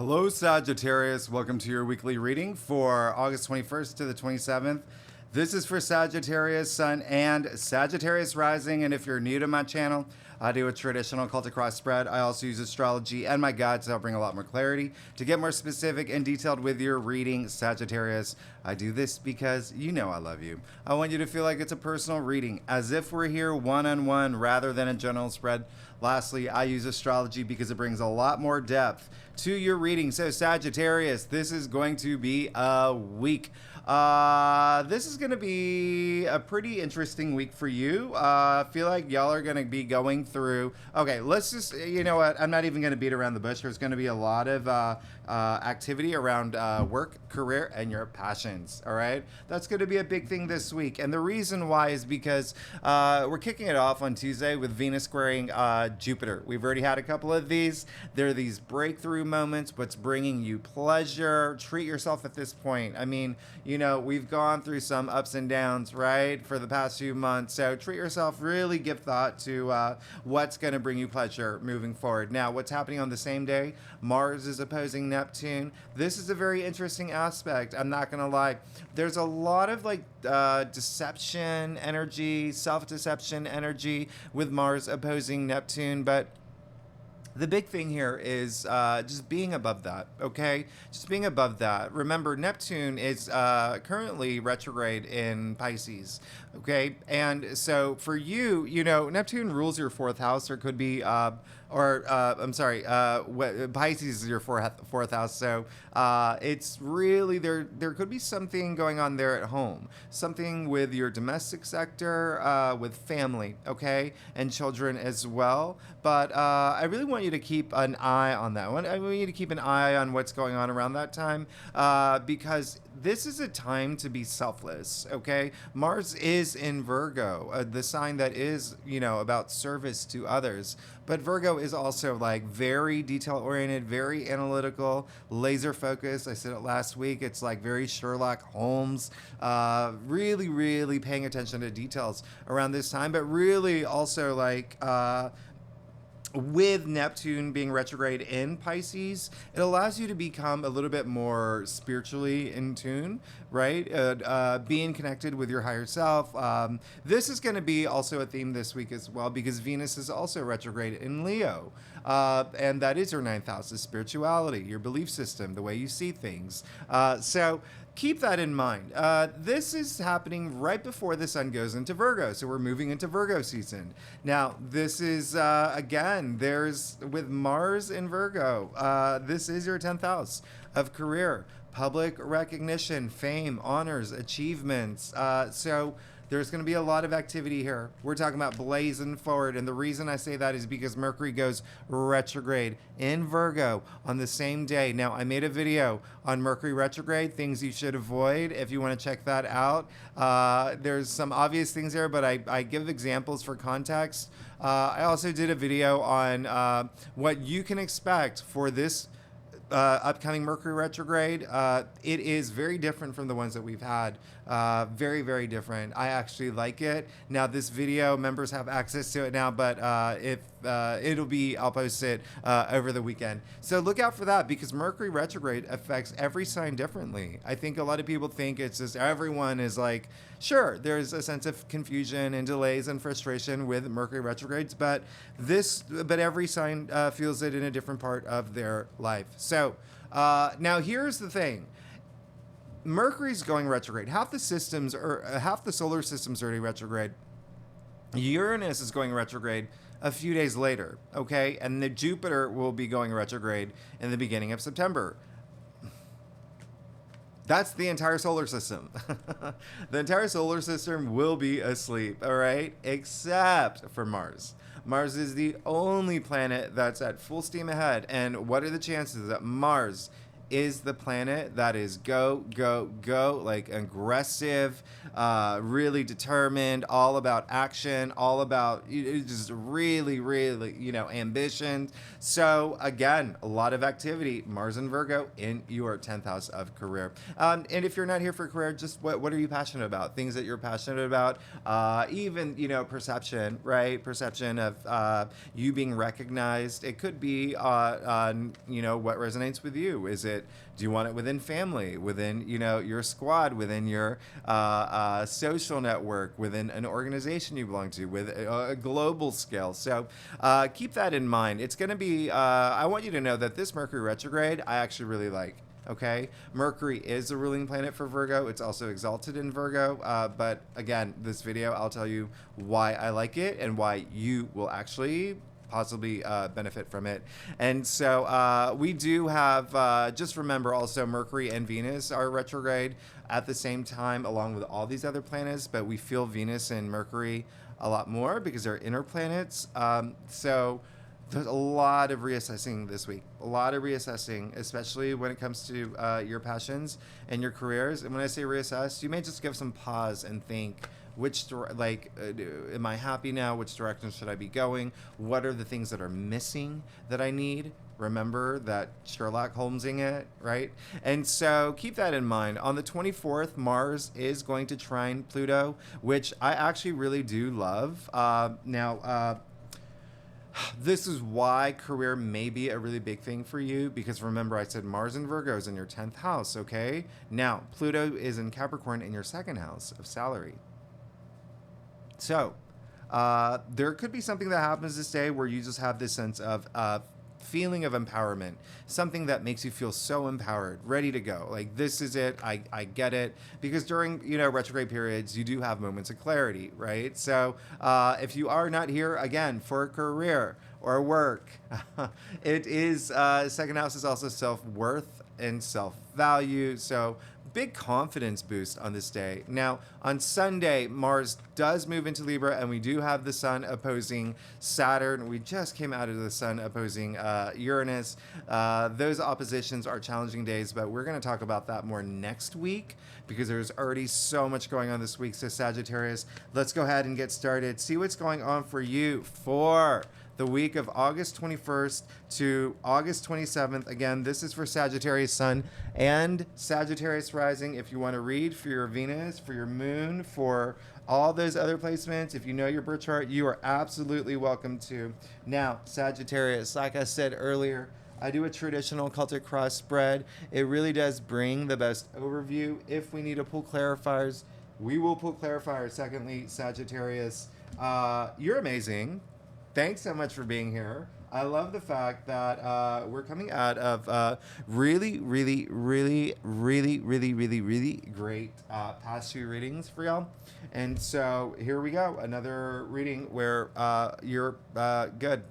Hello, Sagittarius. Welcome to your weekly reading for August 21st to the 27th. This is for Sagittarius Sun and Sagittarius Rising. And if you're new to my channel, I do a traditional cultic cross spread. I also use astrology and my guides to help bring a lot more clarity. To get more specific and detailed with your reading, Sagittarius, I do this because you know I love you. I want you to feel like it's a personal reading, as if we're here one-on-one rather than a general spread. Lastly, I use astrology because it brings a lot more depth to your reading. So Sagittarius, this is going to be a week. This is going to be a pretty interesting week for you. I feel like y'all are going to be going through. Okay, let's just, you know what? I'm not even going to beat around the bush. There's going to be a lot of activity around work, career, and your passions. All right, that's going to be a big thing this week. And the reason why is because we're kicking it off on Tuesday with Venus squaring Jupiter. We've already had a couple of these. They're these breakthrough moments, what's bringing you pleasure. Treat yourself at this point. I mean, you know, we've gone through some ups and downs, right, for the past few months. So treat yourself, really give thought to what's going to bring you pleasure moving forward. Now, what's happening on the same day? Mars is opposing Neptune. This is a very interesting aspect. I'm not going to lie. There's a lot of like deception energy, self-deception energy with Mars opposing Neptune, but the big thing here is just being above that, okay? Just being above that. Remember, Neptune is currently retrograde in Pisces, okay? And so for you, you know, Neptune rules your fourth house. There could be, Pisces is your fourth house. So it's really, there could be something going on there at home. Something with your domestic sector, with family, okay? And children as well. But I really want you to keep an eye on that one. I want you to keep an eye on what's going on around that time because this is a time to be selfless, okay? Mars is in Virgo, the sign that is, you know, about service to others. But Virgo is also like very detail-oriented, very analytical, laser focused. I said it last week. It's like very Sherlock Holmes, really, really paying attention to details around this time, but really also like with Neptune being retrograde in Pisces, it allows you to become a little bit more spiritually in tune, right? Being connected with your higher self. This is going to be also a theme this week as well because Venus is also retrograde in Leo. And that is your ninth house, is spirituality, your belief system, the way you see things. So keep that in mind. This is happening right before the sun goes into Virgo. So we're moving into Virgo season. Now, this is, again, there's with Mars in Virgo, this is your 10th house of career, public recognition, fame, honors, achievements. So there's going to be a lot of activity here. We're talking about blazing forward. And the reason I say that is because Mercury goes retrograde in Virgo on the same day. Now, I made a video on Mercury retrograde, things you should avoid if you want to check that out. There's some obvious things there, but I give examples for context. I also did a video on what you can expect for this upcoming Mercury retrograde. It is very different from the ones that we've had. Very, very different. I actually like it. Now, this video, members have access to it now, but if I'll post it over the weekend. So look out for that because Mercury retrograde affects every sign differently. I think a lot of people think it's just everyone is like, sure, there's a sense of confusion and delays and frustration with Mercury retrogrades, but every sign feels it in a different part of their life. So now here's the thing. Mercury's going retrograde. Half the solar system's already retrograde. Uranus is going retrograde a few days later, okay? And the Jupiter will be going retrograde in the beginning of September. That's the entire solar system. The entire solar system will be asleep, all right? Except for Mars. Mars is the only planet that's at full steam ahead. And what are the chances that Mars is the planet that is go, go, go, like aggressive, really determined, all about action, all about just really, really, ambition. So again, a lot of activity. Mars and Virgo in your 10th house of career. And if you're not here for career, just what are you passionate about? Things that you're passionate about. Even, perception, right? Perception of you being recognized. It could be, what resonates with you. Do you want it within family, within, your squad, within your social network, within an organization you belong to, with a global scale? So keep that in mind. It's going to be, I want you to know that this Mercury retrograde, I actually really like. Okay, Mercury is the ruling planet for Virgo. It's also exalted in Virgo. But again, this video, I'll tell you why I like it and why you will actually possibly benefit from it. And so we do have, just remember also Mercury and Venus are retrograde at the same time along with all these other planets, but we feel Venus and Mercury a lot more because they're inner planets. So there's a lot of reassessing this week, a lot of reassessing, especially when it comes to your passions and your careers. And when I say reassess, you may just give some pause and think, am I happy now? Which direction should I be going? What are the things that are missing that I need? Remember that Sherlock Holmesing it, right? And so keep that in mind. On the 24th, Mars is going to trine Pluto, which I actually really do love. This is why career may be a really big thing for you, because remember I said Mars and Virgo is in your 10th house, okay? Now, Pluto is in Capricorn in your 2nd house of salary. So, there could be something that happens this day where you just have this sense of feeling of empowerment, something that makes you feel so empowered, ready to go. Like, this is it. I get it. Because during, retrograde periods, you do have moments of clarity, right? So if you are not here, again, for a career or work, it is, 2nd house is also self-worth and self-value. So big confidence boost on this day. Now, on Sunday, Mars does move into Libra, and we do have the Sun opposing Saturn. We just came out of the Sun opposing Uranus. Those oppositions are challenging days, but we're going to talk about that more next week because there's already so much going on this week. So Sagittarius, let's go ahead and get started. See what's going on for you for the week of August 21st to August 27th. Again, this is for Sagittarius Sun and Sagittarius Rising. If you want to read for your Venus, for your Moon, for all those other placements, if you know your birth chart, you are absolutely welcome to. Now, Sagittarius, like I said earlier, I do a traditional Celtic cross spread. It really does bring the best overview. If we need to pull clarifiers, we will pull clarifiers. Secondly, Sagittarius, you're amazing. Thanks so much for being here. I love the fact that we're coming out of really, really, really, really, really, really, really great past 2 readings for y'all. And so here we go. Another reading where you're good.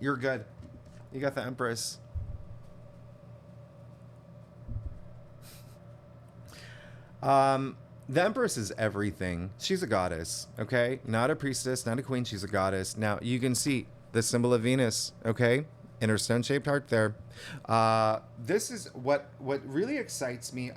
You're good. You got the Empress. The Empress is everything. She's a goddess, okay? Not a priestess, not a queen. She's a goddess. Now, you can see the symbol of Venus, okay? In her stone-shaped heart there. This is what really excites me.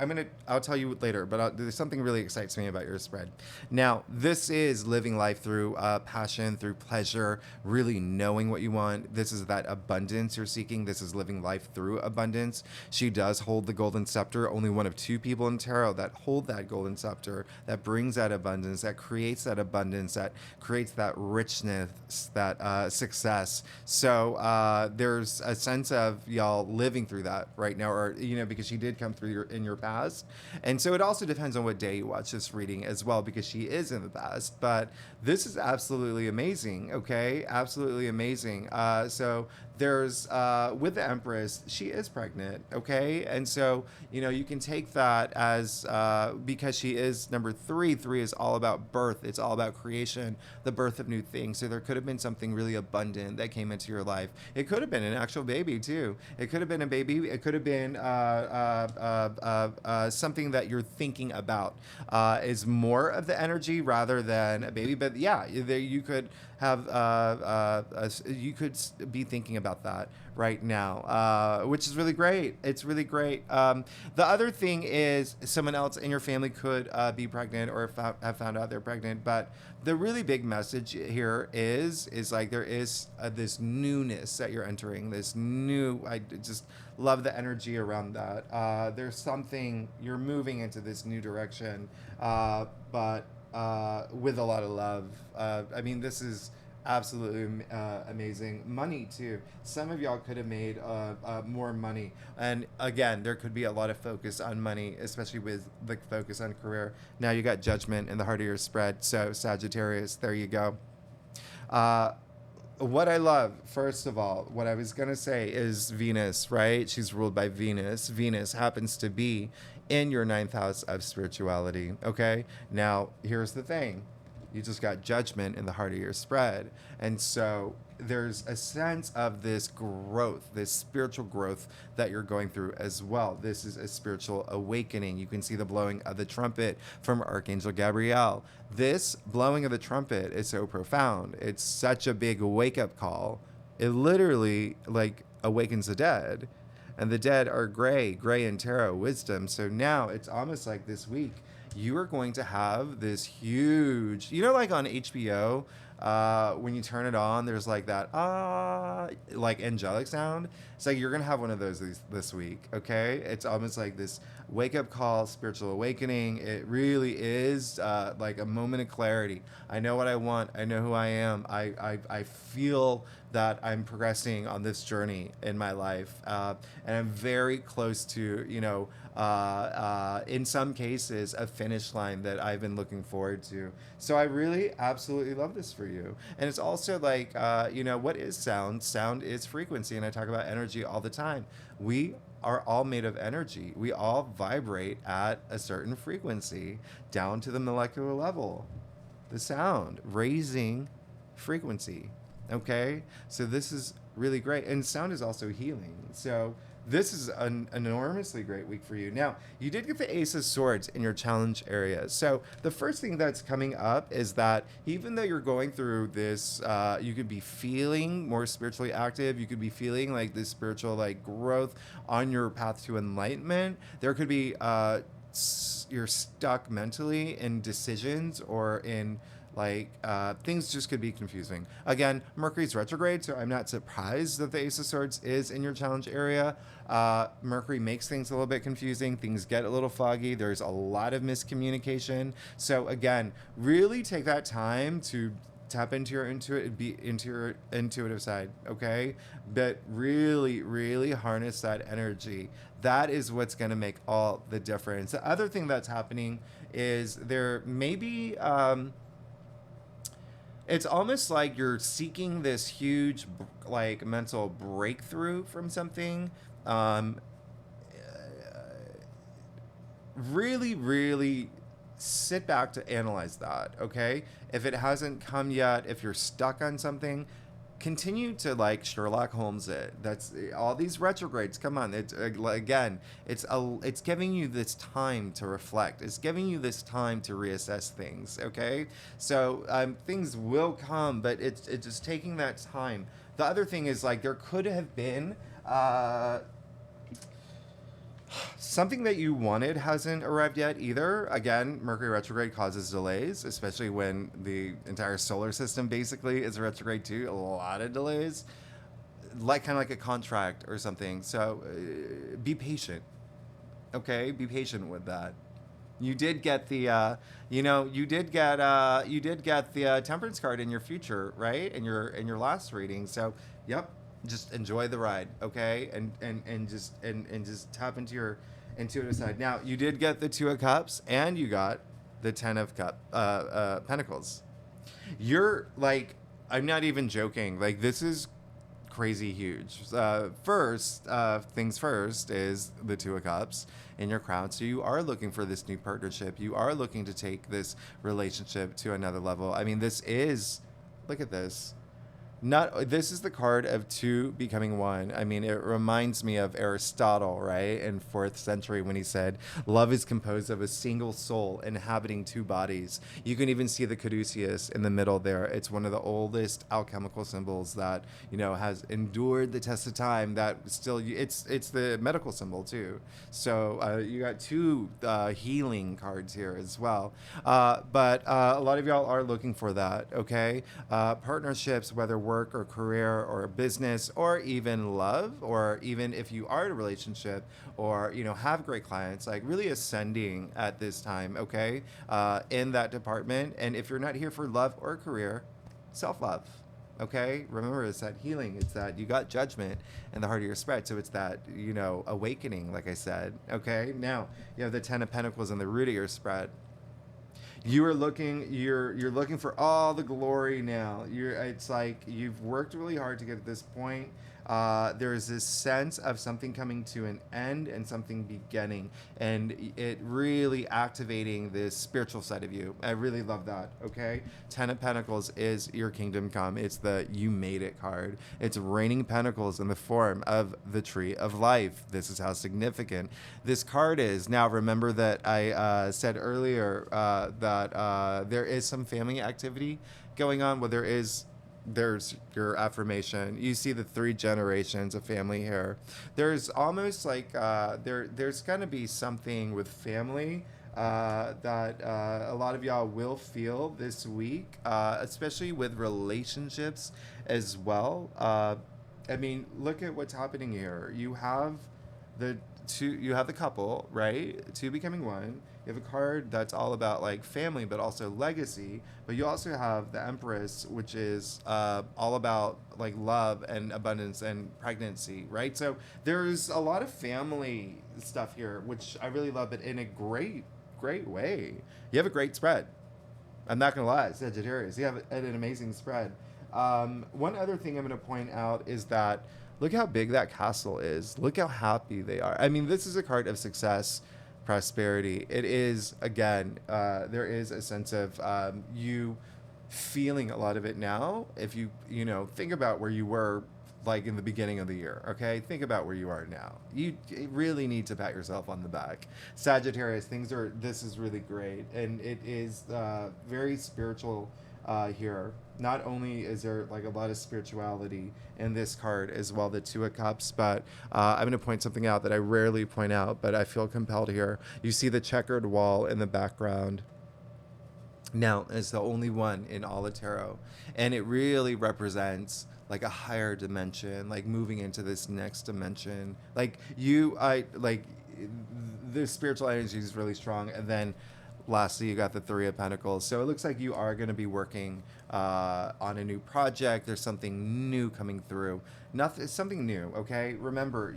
I'll tell you later, but there's something really excites me about your spread. Now, this is living life through passion, through pleasure, really knowing what you want. This is that abundance you're seeking. This is living life through abundance. She does hold the golden scepter. Only one of 2 people in tarot that hold that golden scepter, that brings that abundance, that creates that richness, that success. So there's a sense of y'all living through that right now, or because she did come through in your past. And so it also depends on what day you watch this reading as well, because she is in the past. But this is absolutely amazing, okay? Absolutely amazing. So there's with the Empress, she is pregnant, okay? And so you can take that as because she is number 3. 3 is all about birth. It's all about creation, the birth of new things. So there could have been something really abundant that came into your life. It could have been an actual baby too. It could have been a baby. It could have been something that you're thinking about is more of the energy rather than a baby. But yeah, you could have you could be thinking about about that right now, which is really great. It's really great. The other thing is someone else in your family could be pregnant or have found out they're pregnant. But the really big message here is like there is this newness that you're entering. This new, I just love the energy around that. There's something, you're moving into this new direction, but with a lot of love. I mean, this is absolutely amazing. Money too. Some of y'all could have made more money, and again, there could be a lot of focus on money, especially with the focus on career. Now you got Judgment in the heart of your spread, so Sagittarius, there you go. What I love, first of all, what I was going to say is Venus, right? She's ruled by Venus. Venus happens to be in your ninth house of spirituality, okay? Now, here's the thing. You just got Judgment in the heart of your spread. And so there's a sense of this growth, this spiritual growth that you're going through as well. This is a spiritual awakening. You can see the blowing of the trumpet from Archangel Gabriel. This blowing of the trumpet is so profound. It's such a big wake-up call. It literally, like, awakens the dead. And the dead are gray in tarot wisdom. So now it's almost like this week, you are going to have this huge, you know, like on HBO, when you turn it on, there's like that, like angelic sound. It's like you're going to have one of those this week, okay? It's almost like this wake-up call, spiritual awakening. It really is like a moment of clarity. I know what I want. I know who I am. I feel that I'm progressing on this journey in my life. And I'm very close to, you know, in some cases, a finish line that I've been looking forward to. So I really absolutely love this for you. And it's also like, you know, what is sound? Sound is frequency. And I talk about energy all the time. We are all made of energy. We all vibrate at a certain frequency down to the molecular level. The sound, raising frequency. Okay? So this is really great. And sound is also healing. So this is an enormously great week for you. Now, you did get the Ace of Swords in your challenge area. So the first thing that's coming up is that even though you're going through this, you could be feeling more spiritually active. You could be feeling like this spiritual like growth on your path to enlightenment. There could be you're stuck mentally in decisions or in like things just could be confusing. Again, Mercury's retrograde, so I'm not surprised that the Ace of Swords is in your challenge area. Mercury makes things a little bit confusing. Things get a little foggy. There's a lot of miscommunication. So again, really take that time to tap into your intuitive side, okay? But really, really harness that energy. That is what's going to make all the difference. The other thing that's happening is there may be it's almost like you're seeking this huge like mental breakthrough from something. Really, really sit back to analyze that, okay? If it hasn't come yet, if you're stuck on something, continue to like Sherlock Holmes it. That's all these retrogrades. Come on, it's again, it's giving you this time to reflect. It's giving you this time to reassess things. Okay, so things will come, but it's just taking that time. The other thing is like there could have been something that you wanted hasn't arrived yet either. Again, Mercury retrograde causes delays, especially when the entire solar system basically is retrograde too. A lot of delays, like kind of like a contract or something. So be patient, okay? Be patient with that. You did get the, you did get the Temperance card in your future, right? In your last reading. So, yep. Just enjoy the ride, okay, and just tap into your intuitive side. Now, you did get the Two of Cups, and you got the Ten of Pentacles. You're like, I'm not even joking. Like, this is crazy huge. First things first is the Two of Cups in your crown. So you are looking for this new partnership. You are looking to take this relationship to another level. I mean, this is, look at this. Not this is the card of two becoming one. I mean, it reminds me of Aristotle, right, in 4th century when he said, "Love is composed of a single soul inhabiting two bodies." You can even see the caduceus in the middle there. It's one of the oldest alchemical symbols that has endured the test of time. That still, it's the medical symbol too. So you got two healing cards here as well. But a lot of y'all are looking for that. Okay, partnerships, whether work or career or business or even love, or even if you are in a relationship or have great clients, like really ascending at this time, okay, in that department. And if you're not here for love or career, self-love. Okay, remember, it's that healing, it's that you got judgment in the heart of your spread, so it's that awakening, like I said. Okay, now you have the 10 of Pentacles in the root of your spread. You're looking for all the glory now. It's like you've worked really hard to get to this point. There is this sense of something coming to an end and something beginning, and it really activating this spiritual side of you. I really love that. Okay, 10 of Pentacles is your kingdom come. It's the you made it card. It's raining pentacles in the form of the tree of life. This is how significant this card is. Now remember that I said earlier that there is some family activity going on. Well, there's your affirmation. You see the 3 generations of family here. There's almost like there's gonna be something with family that a lot of y'all will feel this week, especially with relationships as well. I mean, look at what's happening here. You have the couple, right? Two becoming one. You have a card that's all about like family, but also legacy. But you also have the Empress, which is all about like love and abundance and pregnancy, right? So there's a lot of family stuff here, which I really love, but in a great, great way. You have a great spread. I'm not gonna lie, Sagittarius. You have an amazing spread. One other thing I'm gonna point out is that look how big that castle is. Look how happy they are. I mean, this is a card of success, prosperity. It is, again, there is a sense of you feeling a lot of it now. If you think about where you were like in the beginning of the year, okay? Think about where you are now. You really need to pat yourself on the back. Sagittarius, this is really great. And it is very spiritual here. Not only is there like a lot of spirituality in this card as well, the 2 of Cups, but I'm going to point something out that I rarely point out, but I feel compelled here. You see the checkered wall in the background. Now, it's the only one in all of tarot, and it really represents like a higher dimension, like moving into this next dimension. Like the spiritual energy is really strong, and then lastly, you got the 3 of Pentacles. So it looks like you are going to be working on a new project. There's something new coming through. Nothing, something new, okay? Remember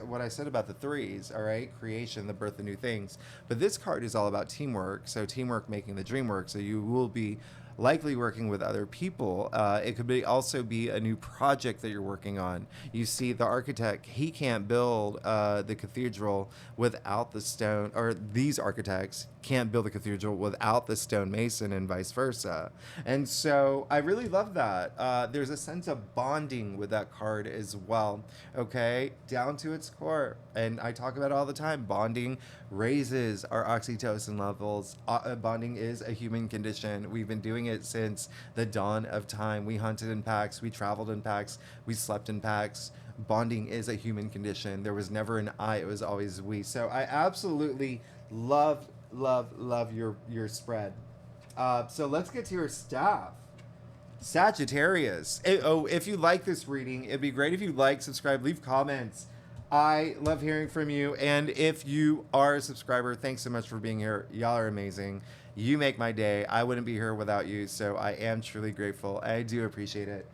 what I said about the 3s, all right? Creation, the birth of new things. But this card is all about teamwork. So teamwork making the dream work. So you will be likely working with other people. It could also be a new project that you're working on. You see, the architect, he can't build the cathedral without the stone, or these architects can't build the cathedral without the stonemason, and vice versa. And so I really love that. There's a sense of bonding with that card as well, okay? Down to its core. And I talk about it all the time. Bonding raises our oxytocin levels. Bonding is a human condition. We've been doing it since the dawn of time. We hunted in packs, we traveled in packs, we slept in packs. Bonding is a human condition. There was never an I, it was always we. So I absolutely love your spread. So let's get to your staff. Sagittarius. If you like this reading, it'd be great if you like, subscribe, leave comments. I love hearing from you. And if you are a subscriber, thanks so much for being here. Y'all are amazing. You make my day. I wouldn't be here without you. So I am truly grateful. I do appreciate it.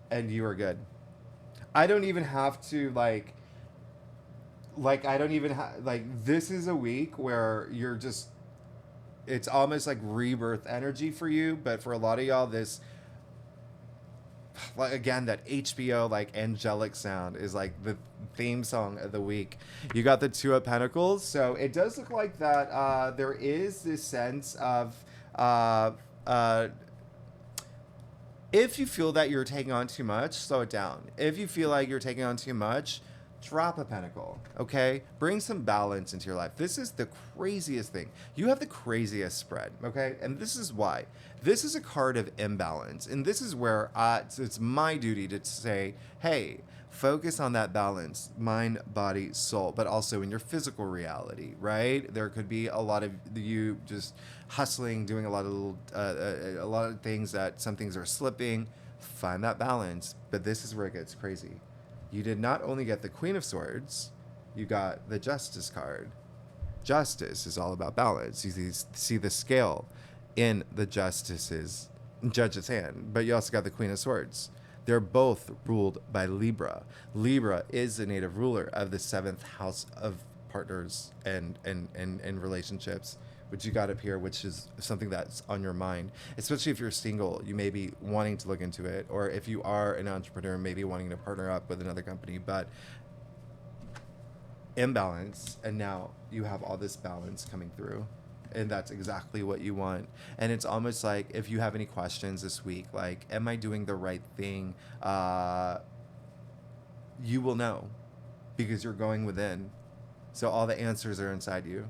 And you are good. I don't even have to I don't even have, this is a week where you're just, it's almost like rebirth energy for you. But for a lot of y'all, this, like, again, that HBO like angelic sound is like the theme song of the week. You got the 2 of Pentacles, so it does look like that there is this sense of If you feel that you're taking on too much, slow it down. If you feel like you're taking on too much, drop a pentacle, okay? Bring some balance into your life. This is the craziest thing. You have the craziest spread, okay? And this is why. This is a card of imbalance. And this is where it's my duty to say, hey, focus on that balance, mind, body, soul, but also in your physical reality, right? There could be a lot of you just hustling, doing a lot of things that some things are slipping. Find that balance. But this is where it gets crazy. You did not only get the Queen of Swords, you got the Justice card. Justice is all about balance. You see the scale in the judge's hand, but you also got the Queen of Swords. They're both ruled by Libra. Libra is the native ruler of the 7th house of partners and relationships, which you got up here, which is something that's on your mind. Especially if you're single, you may be wanting to look into it, or if you are an entrepreneur, maybe wanting to partner up with another company, but imbalance, and now you have all this balance coming through. And that's exactly what you want. And it's almost like if you have any questions this week, like, am I doing the right thing? You will know because you're going within. So all the answers are inside you.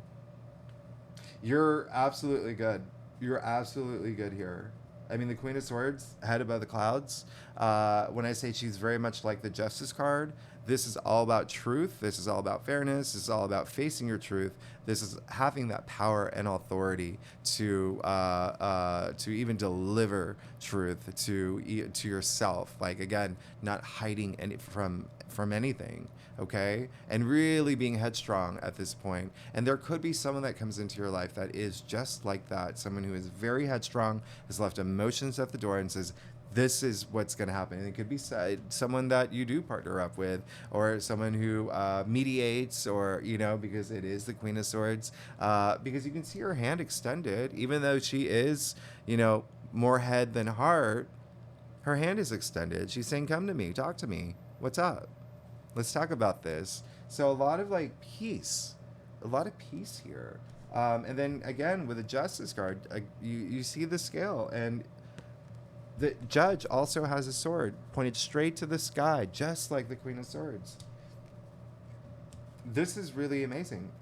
You're absolutely good. You're absolutely good here. I mean, the Queen of Swords, head above the clouds. When I say she's very much like the Justice card, this is all about truth. This is all about fairness. This is all about facing your truth. This is having that power and authority to even deliver truth to yourself. Like, again, not hiding any from anything. Okay, and really being headstrong at this point. And there could be someone that comes into your life that is just like that. Someone who is very headstrong, has left emotions at the door, and says, this is what's going to happen. And it could be someone that you do partner up with, or someone who mediates, or, because it is the Queen of Swords, because you can see her hand extended, even though she is, more head than heart, her hand is extended. She's saying, come to me, talk to me. What's up? Let's talk about this. So a lot of peace here. And then again, with the Justice card, you see the scale, and the Judge also has a sword pointed straight to the sky, just like the Queen of Swords. This is really amazing.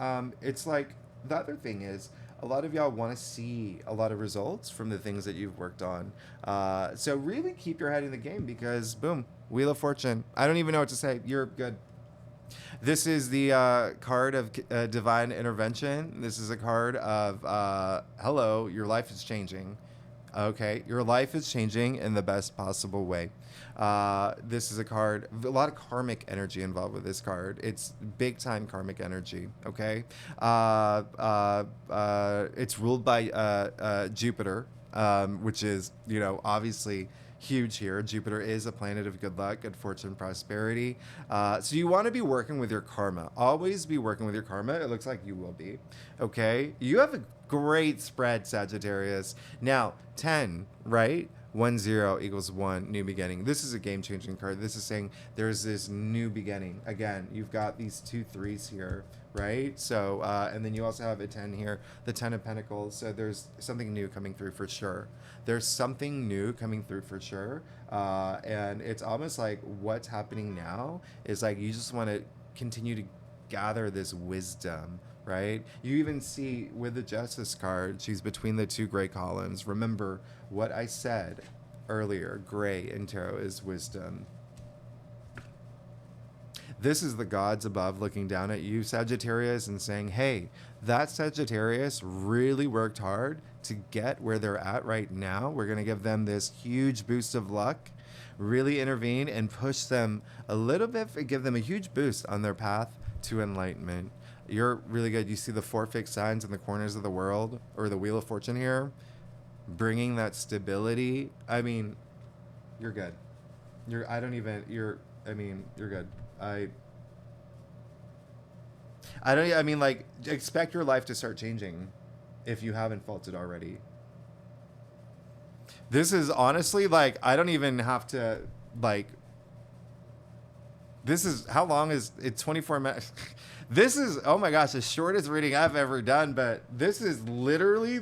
It's like, the other thing is, a lot of y'all want to see a lot of results from the things that you've worked on. So really keep your head in the game, because boom, Wheel of Fortune. I don't even know what to say. You're good. This is the card of divine intervention. This is a card of, hello, your life is changing. Okay, your life is changing in the best possible way. This is a card, a lot of karmic energy involved with this card. It's big time karmic energy. Okay, it's ruled by Jupiter, which is, obviously huge here. Jupiter is a planet of good luck, good fortune, prosperity. So you want to be working with your karma. Always be working with your karma. It looks like you will be. Okay, you have a great spread, Sagittarius. Now, 10, right? 1-0 equals 1, new beginning. This is a game-changing card. This is saying there's this new beginning. Again, you've got these 2 3s here, right? So, and then you also have a 10 here, the 10 of Pentacles. So there's something new coming through for sure. There's something new coming through for sure. And it's almost like what's happening now is like you just want to continue to gather this wisdom, right? You even see with the Justice card, she's between the 2 gray columns. Remember what I said earlier, gray in tarot is wisdom. This is the gods above looking down at you, Sagittarius, and saying, hey, that Sagittarius really worked hard to get where they're at right now. We're going to give them this huge boost of luck, really intervene and push them a little bit, give them a huge boost on their path to enlightenment. You're really good. You see the 4 fixed signs in the corners of the world, or the Wheel of Fortune here, bringing that stability. I mean, you're good. You're good. Expect your life to start changing if you haven't felt it already. This is honestly, I don't even have to, this is, how long is it? 24 minutes. This is, oh my gosh, the shortest reading I've ever done, but this is literally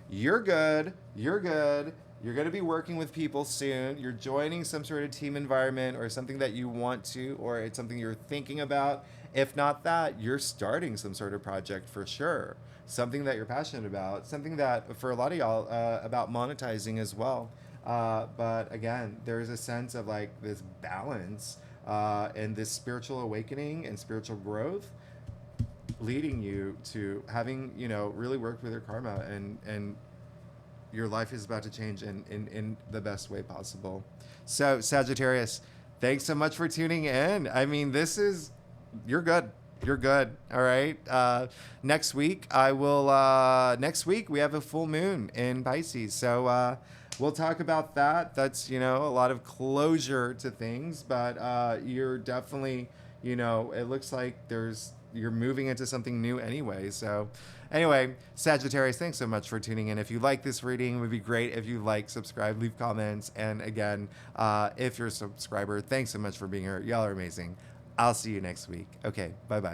you're good, you're good, You're going to be working with people soon. You're joining some sort of team environment or something that you want to, or it's something you're thinking about. If not that, you're starting some sort of project for sure. Something that you're passionate about. Something that, for a lot of y'all, about monetizing as well. But again, there's a sense of like this balance and this spiritual awakening and spiritual growth leading you to having, you know, really worked with your karma, and your life is about to change in the best way possible. So, Sagittarius, thanks so much for tuning in. I mean, you're good. You're good. All right. Next week, next week, we have a full moon in Pisces. So, we'll talk about that. That's, you know, a lot of closure to things, but you're definitely, you know, it looks like you're moving into something new anyway. So anyway, Sagittarius, thanks so much for tuning in. If you like this reading, it would be great if you like, subscribe, leave comments. And again, if you're a subscriber, thanks so much for being here. Y'all are amazing. I'll see you next week. Okay, bye-bye.